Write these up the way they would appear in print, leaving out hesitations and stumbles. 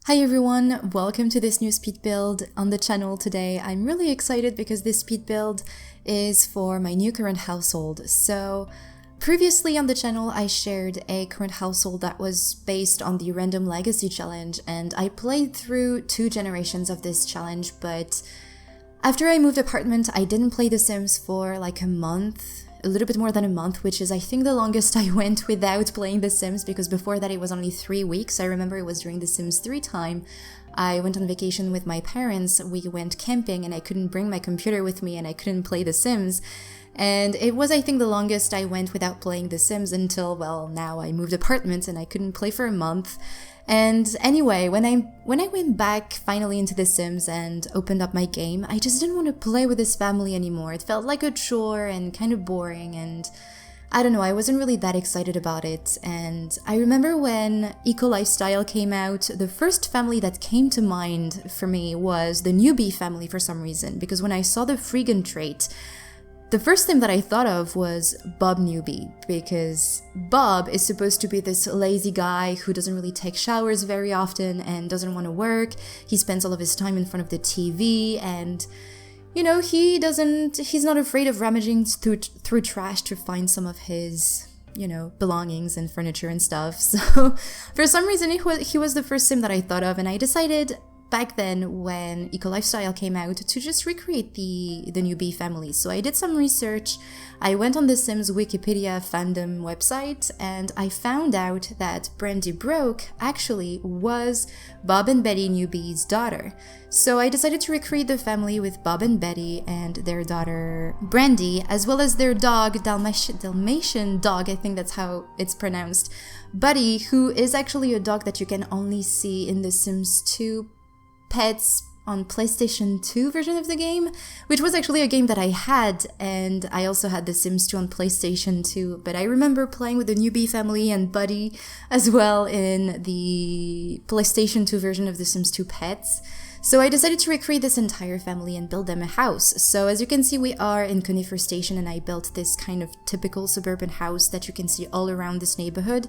Hi everyone, welcome to this new speed build on the channel today. I'm really excited because this speed build is for my new current household. So previously on the channel I shared a current household that was based on the Random Legacy challenge, and I played through 2 generations of this challenge, but after I moved apartment I didn't play The Sims for like a month. A little bit more than a month, which is I think the longest I went without playing The Sims, because before that it was only 3 weeks. I remember it was during The Sims 3 time. I went on vacation with my parents, we went camping and I couldn't bring my computer with me and I couldn't play The Sims. And it was I think the longest I went without playing The Sims until, well, now I moved apartments and I couldn't play for a month. And anyway, when I went back finally into The Sims and opened up my game, I just didn't want to play with this family anymore. It felt like a chore and kind of boring, and I don't know, I wasn't really that excited about it. And I remember when Eco Lifestyle came out, the first family that came to mind for me was the Newbie family for some reason, because when I saw the Freegan trait, the first thing that I thought of was Bob Newbie, because Bob is supposed to be this lazy guy who doesn't really take showers very often and doesn't want to work. He spends all of his time in front of the TV, and you know, he's not afraid of rummaging through trash to find some of his, you know, belongings and furniture and stuff. So for some reason he was the first sim that I thought of, and I decided back then when Eco Lifestyle came out to just recreate the Newbie family. So I did some research, I went on the Sims Wikipedia fandom website, and I found out that Brandy Broke actually was Bob and Betty Newbie's daughter. So I decided to recreate the family with Bob and Betty and their daughter Brandy, as well as their dog, Dalmatian dog, I think that's how it's pronounced, Buddy, who is actually a dog that you can only see in the Sims 2 Pets on PlayStation 2 version of the game, which was actually a game that I had, and I also had The Sims 2 on PlayStation 2, but I remember playing with the Newbie family and Buddy as well in the PlayStation 2 version of The Sims 2 Pets. So I decided to recreate this entire family and build them a house. So as you can see, we are in Conifer Station, and I built this kind of typical suburban house that you can see all around this neighborhood.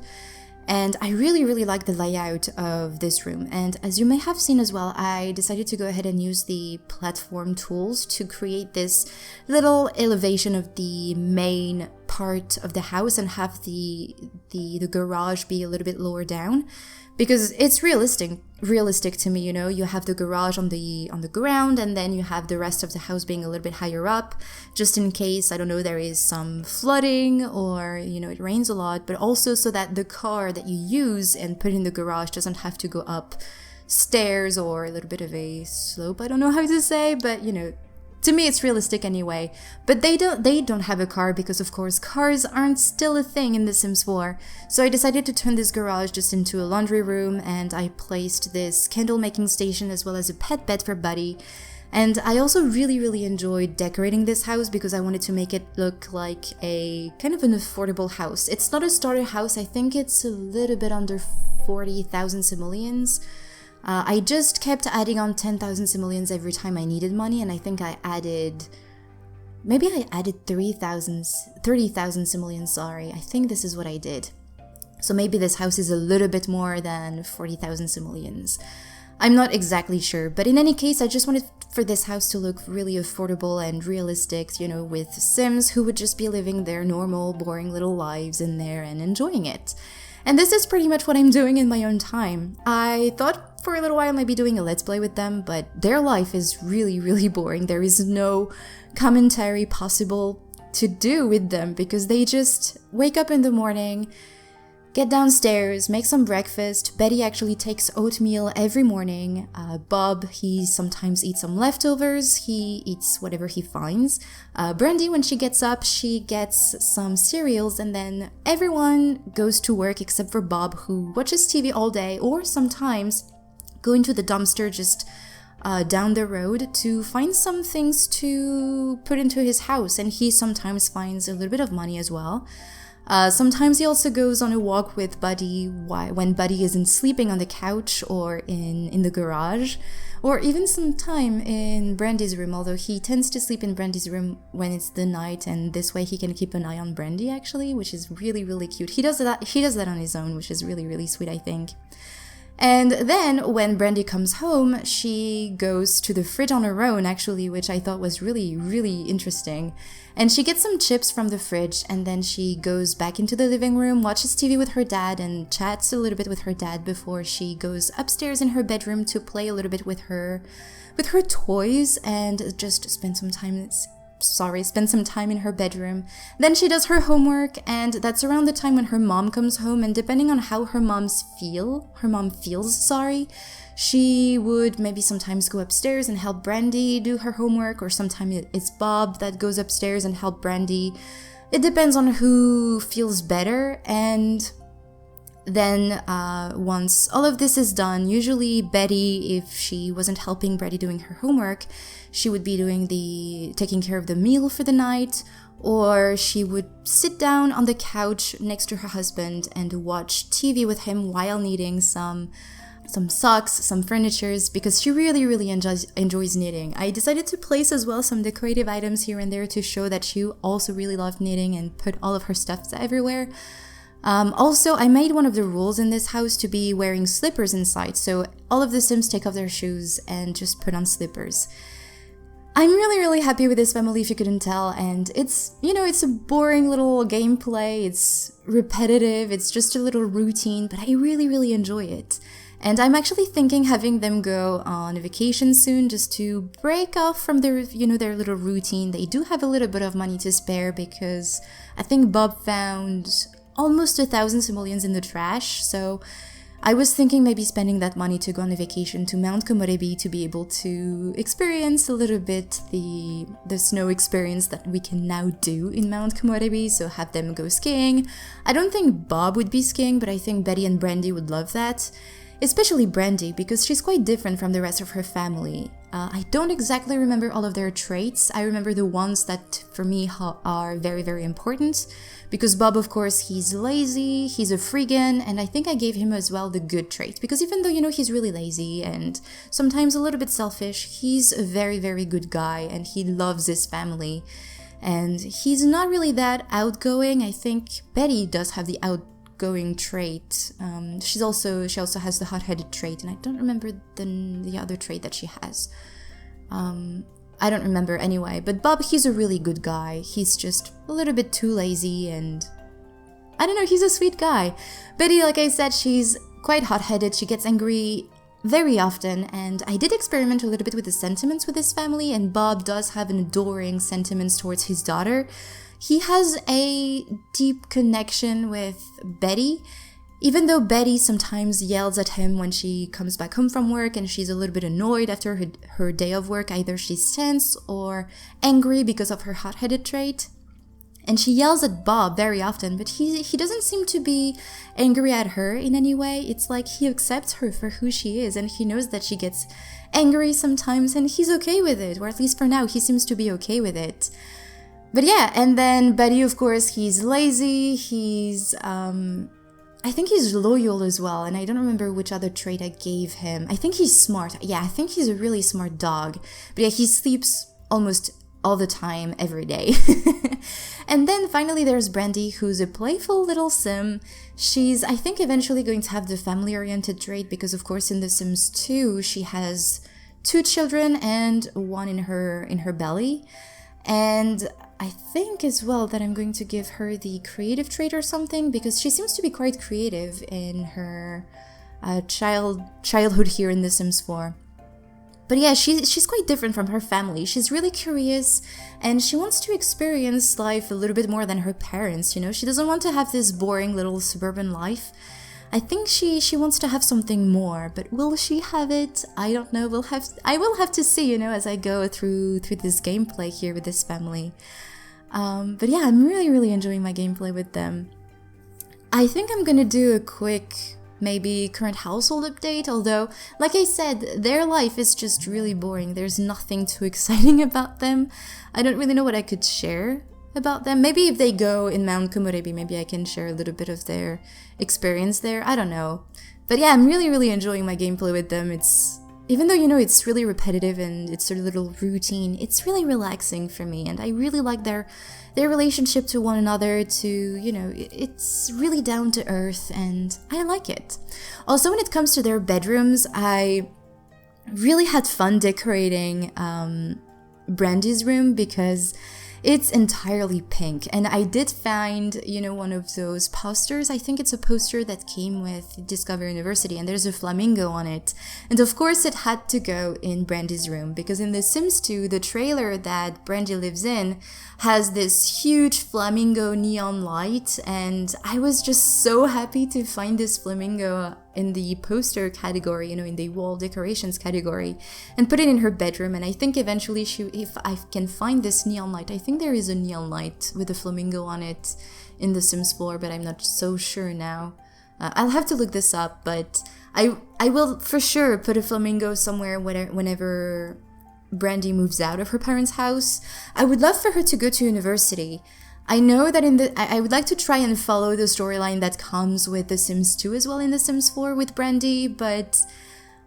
And I really like the layout of this room, and as you may have seen as well, I decided to go ahead and use the platform tools to create this little elevation of the main part of the house and have the garage be a little bit lower down, because it's realistic to me, you know. You have the garage on the ground, and then you have the rest of the house being a little bit higher up, just in case, I don't know, there is some flooding or, you know, it rains a lot, but also so that the car that you use and put in the garage doesn't have to go up stairs or a little bit of a slope, I don't know how to say, but you know, to me it's realistic anyway. But they don't have a car, because of course cars aren't still a thing in The Sims 4. So I decided to turn this garage just into a laundry room, and I placed this candle making station as well as a pet bed for Buddy. And I also really enjoyed decorating this house because I wanted to make it look like a kind of an affordable house. It's not a starter house, I think it's a little bit under 40,000 simoleons. I just kept adding on 10,000 simoleons every time I needed money, and I think I added 30,000 simoleons, sorry. I think this is what I did. So maybe this house is a little bit more than 40,000 simoleons. I'm not exactly sure, but in any case, I just wanted for this house to look really affordable and realistic, you know, with Sims who would just be living their normal, boring little lives in there and enjoying it. And this is pretty much what I'm doing in my own time. I thought for a little while maybe doing a let's play with them, but their life is really boring. There is no commentary possible to do with them, because they just wake up in the morning, get downstairs, make some breakfast. Betty actually takes oatmeal every morning. Bob, he sometimes eats some leftovers. He eats whatever he finds. Brandy, when she gets up, she gets some cereals, and then everyone goes to work except for Bob, who watches TV all day, or sometimes going to the dumpster just down the road to find some things to put into his house, and he sometimes finds a little bit of money as well. Sometimes he also goes on a walk with Buddy when Buddy isn't sleeping on the couch or in the garage, or even some time in Brandy's room, although he tends to sleep in Brandy's room when it's the night, and this way he can keep an eye on Brandy actually, which is really cute. He does that on his own, which is really sweet, I think. And then when Brandy comes home, she goes to the fridge on her own, actually, which I thought was really, really interesting. And she gets some chips from the fridge, and then she goes back into the living room, watches TV with her dad, and chats a little bit with her dad before she goes upstairs in her bedroom to play a little bit with her toys and just spend some time in her bedroom. Then she does her homework, and that's around the time when her mom comes home, and depending on how her mom feels, she would maybe sometimes go upstairs and help Brandy do her homework, or sometimes it's Bob that goes upstairs and help Brandy. It depends on who feels better. And then once all of this is done, usually Betty, if she wasn't helping Brandy doing her homework, she would be taking care of the meal for the night, or she would sit down on the couch next to her husband and watch TV with him while knitting some socks, some furnitures, because she really, really enjoys knitting. I decided to place as well some decorative items here and there to show that she also really loved knitting and put all of her stuff everywhere. Also, I made one of the rules in this house to be wearing slippers inside, so all of the Sims take off their shoes and just put on slippers. I'm really, really happy with this family, if you couldn't tell, and it's a boring little gameplay, it's repetitive, it's just a little routine, but I really, really enjoy it. And I'm actually thinking having them go on a vacation soon, just to break off from their little routine. They do have a little bit of money to spare, because I think Bob found almost 1,000 simoleons in the trash, so I was thinking maybe spending that money to go on a vacation to Mount Komorebi to be able to experience a little bit the snow experience that we can now do in Mount Komorebi, so have them go skiing. I don't think Bob would be skiing, but I think Betty and Brandy would love that. Especially Brandy, because she's quite different from the rest of her family. I don't exactly remember all of their traits. I remember the ones that for me are very, very important. Because Bob, of course, he's lazy, he's a freegan, and I think I gave him as well the good trait. Because even though, he's really lazy and sometimes a little bit selfish, he's a very, very good guy and he loves his family. And he's not really that outgoing. I think Betty does have the outgoing trait. She also has the hot-headed trait, and I don't remember the other trait that she has. I don't remember anyway, but Bob, he's a really good guy. He's just a little bit too lazy, and I don't know, he's a sweet guy. Betty, like I said, she's quite hot-headed. She gets angry very often, and I did experiment a little bit with the sentiments with his family, and Bob does have an adoring sentiments towards his daughter. He has a deep connection with Betty, even though Betty sometimes yells at him when she comes back home from work and she's a little bit annoyed after her day of work. Either she's tense or angry because of her hot-headed trait. And she yells at Bob very often, but he doesn't seem to be angry at her in any way. It's like he accepts her for who she is, and he knows that she gets angry sometimes, and he's okay with it, or at least for now, he seems to be okay with it. But yeah, and then Betty, of course, he's lazy, I think he's loyal as well, and I don't remember which other trait I gave him. I think he's smart. Yeah, I think he's a really smart dog. But yeah, he sleeps almost all the time, every day. And then finally there's Brandy, who's a playful little sim. She's, I think, eventually going to have the family-oriented trait, because of course in The Sims 2, she has 2 children and one in her belly. And I think as well that I'm going to give her the creative trait or something, because she seems to be quite creative in her childhood here in The Sims 4. But yeah, she's quite different from her family. She's really curious, and she wants to experience life a little bit more than her parents, She doesn't want to have this boring little suburban life. I think she wants to have something more, but will she have it? I don't know. I will have to see, as I go through this gameplay here with this family. But yeah, I'm really, really enjoying my gameplay with them. I think I'm gonna do a quick, maybe current household update, although, like I said, their life is just really boring. There's nothing too exciting about them. I don't really know what I could share about them. Maybe if they go in Mount Komorebi, maybe I can share a little bit of their experience there. I don't know. But yeah, I'm really, really enjoying my gameplay with them. It's even though, you know, it's really repetitive and it's a little routine, it's really relaxing for me. And I really like their relationship to one another, to, you know, it's really down to earth and I like it. Also, when it comes to their bedrooms, I really had fun decorating Brandy's room because it's entirely pink. And I did find, you know, one of those posters. I think it's a poster that came with Discover University, and there's a flamingo on it. And of course it had to go in Brandy's room because in The Sims 2, the trailer that Brandy lives in has this huge flamingo neon light, and I was just so happy to find this flamingo in the poster category, you know, in the wall decorations category, and put it in her bedroom. And I think eventually if I can find this neon light, I think there is a neon light with a flamingo on it in the Sims 4, but I'm not so sure now. I'll have to look this up, but I will for sure put a flamingo somewhere whenever Brandy moves out of her parents' house. I would love for her to go to university. I know that I would like to try and follow the storyline that comes with The Sims 2 as well in The Sims 4 with Brandy, but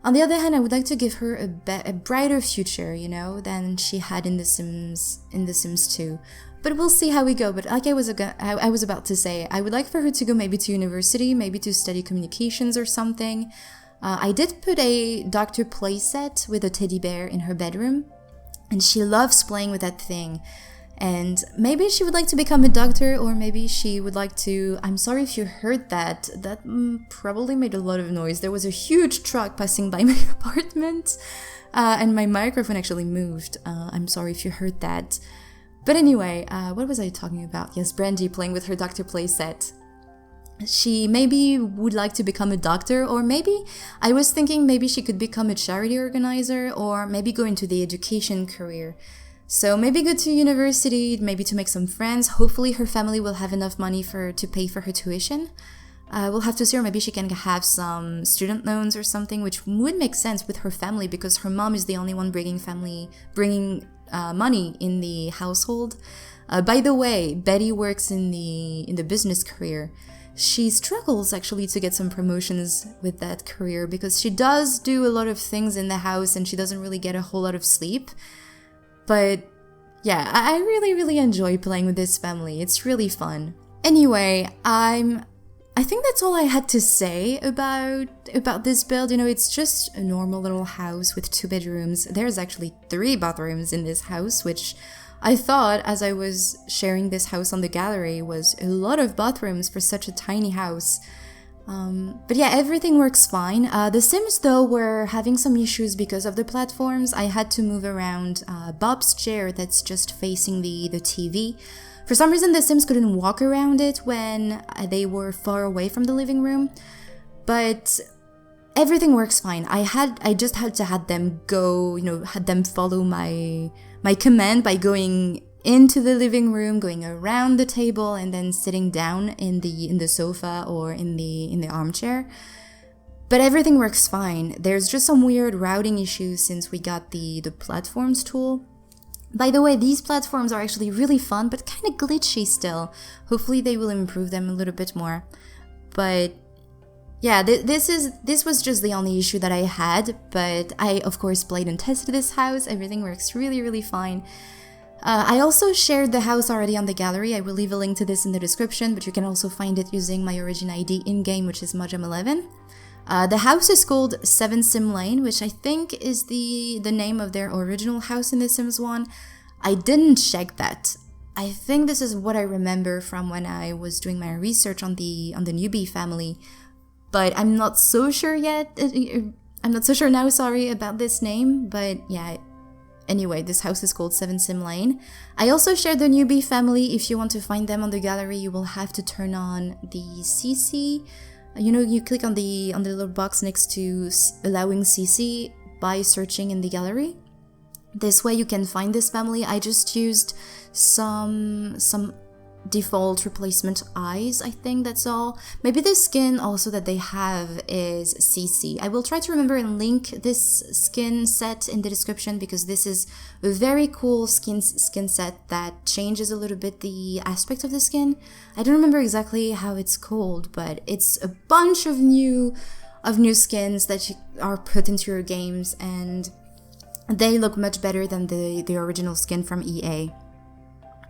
on the other hand, I would like to give her a brighter future, you know, than she had in The Sims 2. But we'll see how we go. But like I was about to say, I would like for her to go maybe to university, maybe to study communications or something. I did put a Dr. playset with a teddy bear in her bedroom, and she loves playing with that thing. And maybe she would like to become a doctor, or maybe she would like to... I'm sorry if you heard that. That probably made a lot of noise. There was a huge truck passing by my apartment, and my microphone actually moved. I'm sorry if you heard that. But anyway, what was I talking about? Yes, Brandy playing with her Dr. playset. She maybe would like to become a doctor, or maybe I was thinking maybe she could become a charity organizer, or maybe go into the education career. So maybe go to university, maybe to make some friends. Hopefully her family will have enough money to pay for her tuition. We'll have to see, or maybe she can have some student loans or something, which would make sense with her family because her mom is the only one bringing money in the household. By the way, Betty works in the business career. She struggles actually to get some promotions with that career because she does do a lot of things in the house and she doesn't really get a whole lot of sleep. But yeah, I really, really enjoy playing with this family. It's really fun. Anyway, I think that's all I had to say about this build. You know, it's just a normal little house with 2 bedrooms. There's actually 3 bathrooms in this house, which I thought, as I was sharing this house on the gallery, was a lot of bathrooms for such a tiny house. But yeah, everything works fine. The Sims, though, were having some issues because of the platforms. I had to move around Bob's chair that's just facing the TV. For some reason, the Sims couldn't walk around it when they were far away from the living room. But everything works fine. I just had to have them go, you know, had them follow my command by going into the living room, going around the table, and then sitting down in the sofa or in the armchair. But everything works fine. There's just some weird routing issues since we got the platforms tool. By the way, these platforms are actually really fun, but kind of glitchy still. Hopefully they will improve them a little bit more. But yeah, this was just the only issue that I had, but I of course played and tested this house. Everything works really, really fine. I also shared the house already on the gallery. I will leave a link to this in the description, but you can also find it using my origin ID in-game, which is Mojam11. The house is called 7 Sim Lane, which I think is the name of their original house in The Sims 1. I didn't check that. I think this is what I remember from when I was doing my research on the Newbie family, but I'm not so sure yet. I'm not so sure now, sorry, about this name, but yeah. Anyway, this house is called 7 Sim Lane. I also shared the Newbie family. If you want to find them on the gallery, you will have to turn on the CC. You know, you click on the little box next to allowing CC by searching in the gallery. This way you can find this family. I just used some default replacement eyes, I think that's all. Maybe the skin also that they have is CC. I will try to remember and link this skin set in the description because this is a very cool skin set that changes a little bit the aspect of the skin. I don't remember exactly how it's called, but it's a bunch of new of new skins that are put into your games, and they look much better than the original skin from EA.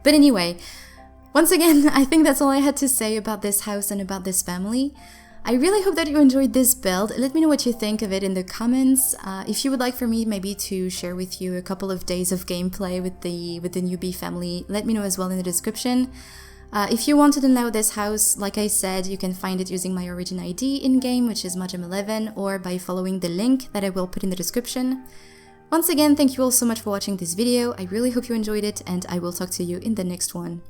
But anyway, once again, I think that's all I had to say about this house and about this family. I really hope that you enjoyed this build. Let me know what you think of it in the comments. If you would like for me maybe to share with you a couple of days of gameplay with the Newbie family, let me know as well in the description. If you want to download this house, like I said, you can find it using my origin ID in-game, which is Majam11, or by following the link that I will put in the description. Once again, thank you all so much for watching this video. I really hope you enjoyed it, and I will talk to you in the next one.